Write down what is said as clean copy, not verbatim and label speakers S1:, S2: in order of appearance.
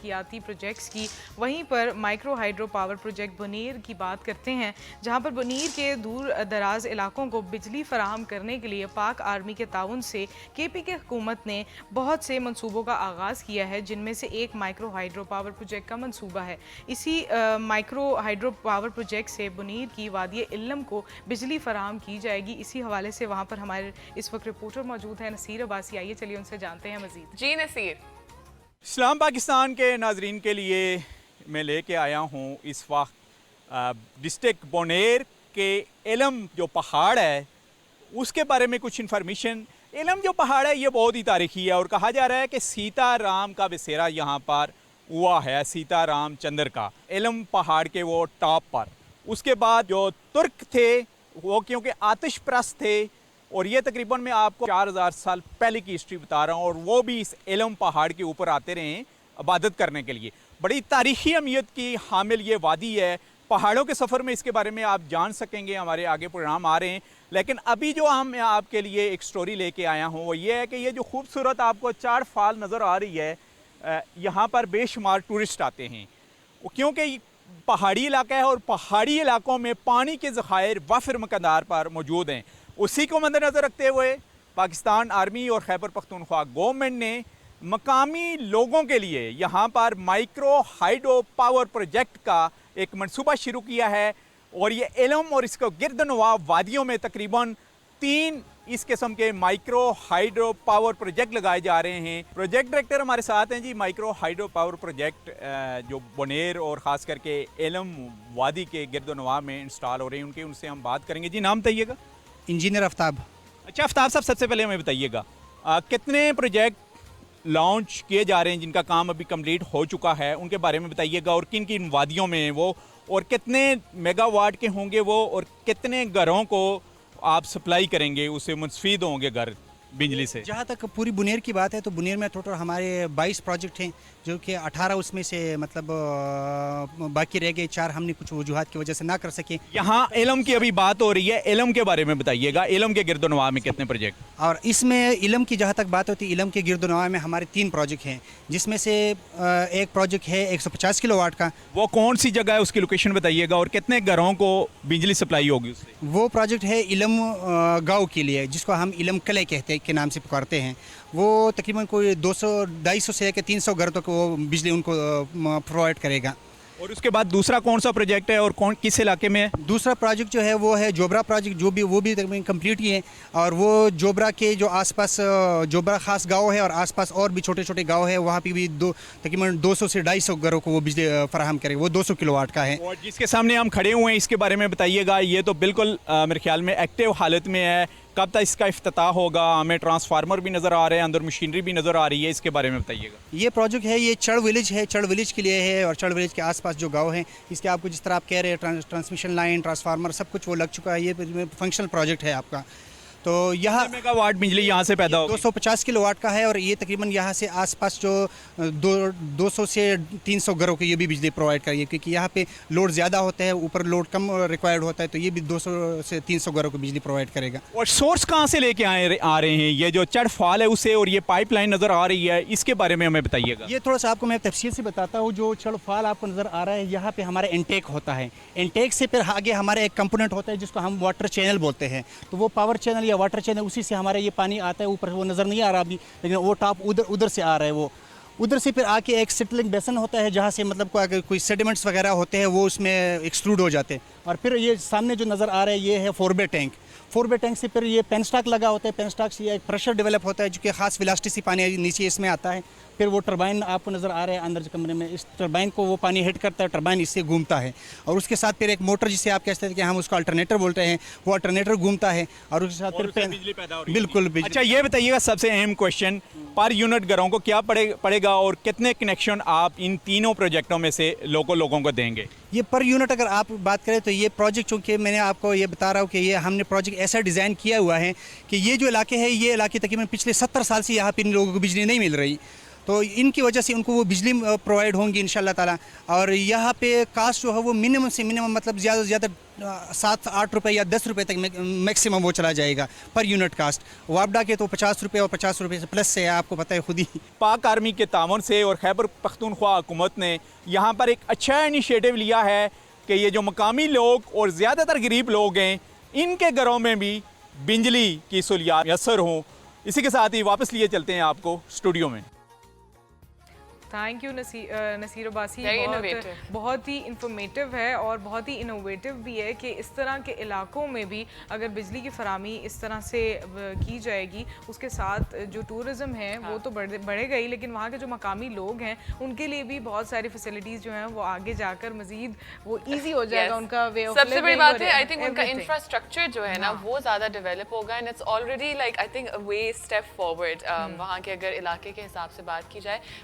S1: तरक्याती projects की, वहीं पर micro hydro power project Buner की बात करते हैं, जहां पर बुनीर के दूर दराज इलाकों को बिजली फराहम करने के लिए पाक आर्मी के ताउन से KP की हुकूमत ने बहुत से मनसूबों का आगाज़ किया है, जिनमें से एक माइक्रो हाइड्रो पावर प्रोजेक्ट का मनसूबा है। इसी माइक्रो हाइड्रो पावर प्रोजेक्ट से बुनीर की वादी इल्म को बिजली फराहम की जाएगी। इसी हवाले से वहाँ पर हमारे इस वक्त रिपोर्टर मौजूद है नसीर अब्बासी। आइए चलिए उनसे जानते हैं मजीद।
S2: जी नसीर।
S3: इस्लाम पाकिस्तान के नाजरीन के लिए मैं लेके आया हूँ इस वक्त डिस्ट्रिक्ट बोनेर के एलम जो पहाड़ है उसके बारे में कुछ इन्फॉर्मेशन। एलम जो पहाड़ है ये बहुत ही तारीखी है और कहा जा रहा है कि सीताराम का बसेरा यहाँ पर हुआ है, सीताराम चंद्र का, एलम पहाड़ के वो टॉप पर। उसके बाद जो तुर्क थे वो क्योंकि आतिश परस्त थे और ये तकरीबन मैं आपको 4000 साल पहले की हिस्ट्री बता रहा हूँ, और वो भी इस एलम पहाड़ के ऊपर आते रहे इबादत करने के लिए। बड़ी तारीखी अहमियत की हामिल ये वादी है। पहाड़ों के सफ़र में इसके बारे में आप जान सकेंगे, हमारे आगे प्रोग्राम आ रहे हैं। लेकिन अभी जो हम आपके लिए एक स्टोरी लेके आया हूँ वो ये है कि ये जो खूबसूरत आपको 4 फाल नज़र आ रही है, यहाँ पर बेशुमार टूरिस्ट आते हैं क्योंकि पहाड़ी इलाका है और पहाड़ी इलाकों में पानी के ज़खायर वाफिर मकदार पर मौजूद हैं। उसी को मद्देनज़र रखते हुए पाकिस्तान आर्मी और खैबर पख्तूनख्वा गवर्नमेंट ने मकामी लोगों के लिए यहाँ पर माइक्रो हाइड्रो पावर प्रोजेक्ट का एक मंसूबा शुरू किया है और ये एलम और इसको गिरदनवा वादियों में तकरीबन 3 इस किस्म के माइक्रो हाइड्रो पावर प्रोजेक्ट लगाए जा रहे हैं। प्रोजेक्ट डायरेक्टर हमारे साथ हैं जी। माइक्रो हाइड्रो पावर प्रोजेक्ट जो बोनेर और ख़ास करके एलम वादी के गिरदनवा में इंस्टॉल हो रहे हैं उनसे हम बात करेंगे। जी नाम बताइएगा।
S4: इंजीनियर आफ्ताब।
S3: अच्छा आफ्ताब साहब, सबसे पहले हमें बताइएगा कितने प्रोजेक्ट लॉन्च किए जा रहे हैं जिनका काम अभी कंप्लीट हो चुका है, उनके बारे में बताइएगा, और किन किन वादियों में हैं वो, और कितने मेगावाट के होंगे वो, और कितने घरों को आप सप्लाई करेंगे, उससे मुस्तफीद होंगे घर बिजली से।
S4: जहाँ तक पूरी बुनेर की बात है तो बुनेर में टोटल हमारे 22 प्रोजेक्ट हैं, जो कि 18 उसमें से मतलब बाकी रह गए 4 हमने कुछ वजूहात की वजह से ना कर सके।
S3: यहाँ एलम की अभी बात हो रही है, एलम के बारे में बताइएगा, एलम के गिरदनवा में कितने प्रोजेक्ट?
S4: और इसमें इलम की जहाँ तक बात होती है, इलम के गिरदनवा में हमारे 3 प्रोजेक्ट हैं, जिसमें से एक प्रोजेक्ट है 150 किलोवाट का।
S3: वो कौन सी जगह है, उसकी लोकेशन बताइएगा, और कितने घरों को बिजली सप्लाई होगी उससे?
S4: वो प्रोजेक्ट है इलम गाँव के लिए, जिसको हम इलम कले कहते के नाम से पुकारते हैं। वो तकरीबन कोई 200-250 से लेकर 300 घर तक वो बिजली उनको प्रोवाइड करेगा।
S3: और उसके बाद दूसरा कौन सा प्रोजेक्ट है और कौन किस इलाके में है?
S4: दूसरा प्रोजेक्ट जो है वो है जोबरा प्रोजेक्ट, वो भी तकरीबन कंप्लीट ही है, और वो जोबरा के जो आसपास जोबरा खास गांव है और आसपास और भी छोटे छोटे गांव है, वहाँ पे भी तकरीबन 200 से 250 घरों को वो बिजली फराहम करेगा। वो 200 किलोवाट का है।
S3: और जिसके सामने हम खड़े हुए हैं इसके बारे में बताइएगा। ये तो बिल्कुल मेरे ख्याल में एक्टिव हालत में है। कब तक इसका इफ्तिताह होगा? हमें ट्रांसफार्मर भी नज़र आ रहे हैं, अंदर मशीनरी भी नज़र आ रही है, इसके बारे में बताइएगा।
S4: ये प्रोजेक्ट है, ये चढ़ विलेज है, चढ़ विलेज के लिए है, और चढ़ विलेज के आसपास जो गांव हैं इसके आपको जिस तरह आप कह रहे हैं ट्रांसमिशन लाइन, ट्रांसफार्मर सब कुछ वो लग चुका है। ये फंक्शनल प्रोजेक्ट है आपका। तो यहाँ
S3: मेगावाट बिजली यहाँ से पैदा होगी?
S4: 250 किलोवाट का है, और ये तकरीबन यहाँ से आसपास जो 200 से 300 घरों को ये भी बिजली प्रोवाइड करेगी, क्योंकि यहाँ पे लोड ज़्यादा होता है, ऊपर लोड कम रिक्वायर्ड होता है, तो ये भी 200 से 300 घरों को बिजली प्रोवाइड करेगा।
S3: और सोर्स कहाँ से लेके आ रहे हैं? ये जो चढ़ फाल है उससे, और ये पाइपलाइन नज़र आ रही है, इसके बारे में हमें बताइएगा।
S4: ये थोड़ा सा आपको मैं तफसील से बताता हूँ। जो चढ़ फाल आपको नज़र आ रहा है, यहाँ पे हमारा इनटेक होता है। इनटेक से फिर आगे हमारा एक कंपोनेंट होता है जिसको हम वाटर चैनल बोलते हैं। तो वो पावर चैनल या वाटर चैनल, उसी से हमारा ये पानी आता है ऊपर। वो नज़र नहीं आ रहा अभी, लेकिन वो टॉप उधर से आ रहा है। वो उधर से फिर आके एक सेटलिंग बेसन होता है, जहाँ से मतलब अगर कोई सेडिमेंट्स वगैरह होते हैं वो उसमें एक्सट्रूड हो जाते हैं। और फिर ये सामने जो नज़र आ रहा है ये है 4 टैंक। 4 टैंक से फिर ये पेनस्टॉक लगा होता है। पेनस्टॉक से एक प्रेशर डेवलप होता है, जो कि खास वेलोसिटी पानी नीचे इसमें आता है। फिर वो टरबाइन आपको नज़र आ रहा है अंदर कमरे में, इस टरबाइन को वो पानी हिट करता है, टरबाइन इससे घूमता है, और उसके साथ फिर एक मोटर जिसे आप कहते हैं कि हम उसको अल्टरनेटर बोलते हैं, वो अल्टरनेटर घूमता है, और उसके साथ फिर
S3: बिजली पैदा हो रही है।
S4: बिल्कुल बिजली।
S3: अच्छा ये बताइएगा, सबसे अहम क्वेश्चन, पर यूनिट घरों को क्या पड़ेगा और कितने कनेक्शन आप इन तीनों प्रोजेक्टों में से लोगों को देंगे?
S4: ये पर यूनिट अगर आप बात करें तो ये प्रोजेक्ट, चूँकि मैंने आपको ये बता रहा हूँ कि ये हमने प्रोजेक्ट ऐसा डिज़ाइन किया हुआ है कि ये जो इलाके हैं, ये इलाके तकरीबन पिछले 70 साल से यहाँ पर इन लोगों को बिजली नहीं मिल रही, तो इनकी वजह से उनको वो बिजली प्रोवाइड होंगी इंशाल्लाह ताला। और यहाँ पे कास्ट जो है वो मिनिमम से मिनिमम, मतलब ज़्यादा से ज़्यादा 7-8 रुपये या 10 रुपये तक मैक्सिमम वो चला जाएगा पर यूनिट कास्ट। वापडा के तो 50 रुपये और 50 रुपये से प्लस से है, आपको पता है खुद ही।
S3: पाक आर्मी के तावन से और खैबर पख्तूनख्वा हुकूमत ने यहाँ पर एक अच्छा इनिशिएटिव लिया है कि ये जो मकामी लोग और ज़्यादातर गरीब लोग हैं इनके घरों में भी बिजली की सहूलियात मैसर हों। इसी के साथ ही वापस लिए चलते हैं आपको स्टूडियो में।
S1: Thank you Naseer Abbasi,
S2: Very innovative.
S1: बहुत ही इंफॉर्मेटिव है और बहुत ही इनोवेटिव भी है कि इस तरह के इलाकों में भी अगर बिजली की फरामी इस तरह से की जाएगी, उसके साथ जो टूरिज़्म है वो तो बढ़ेगा ही, लेकिन वहाँ के जो मकामी लोग हैं उनके लिए भी बहुत सारी फैसिलिटीज़ जो हैं वो आगे जाकर मज़ीद वो ईजी हो जाएगा उनका वे ऑफ
S2: सबसे बड़ी बात है आई थिंक उनका इंफ्रास्ट्रक्चर जो है ना वो ज़्यादा डेवलप होगा and it's already like I think a way step forward वहाँ के अगर इलाके के हिसाब से बात की जाए।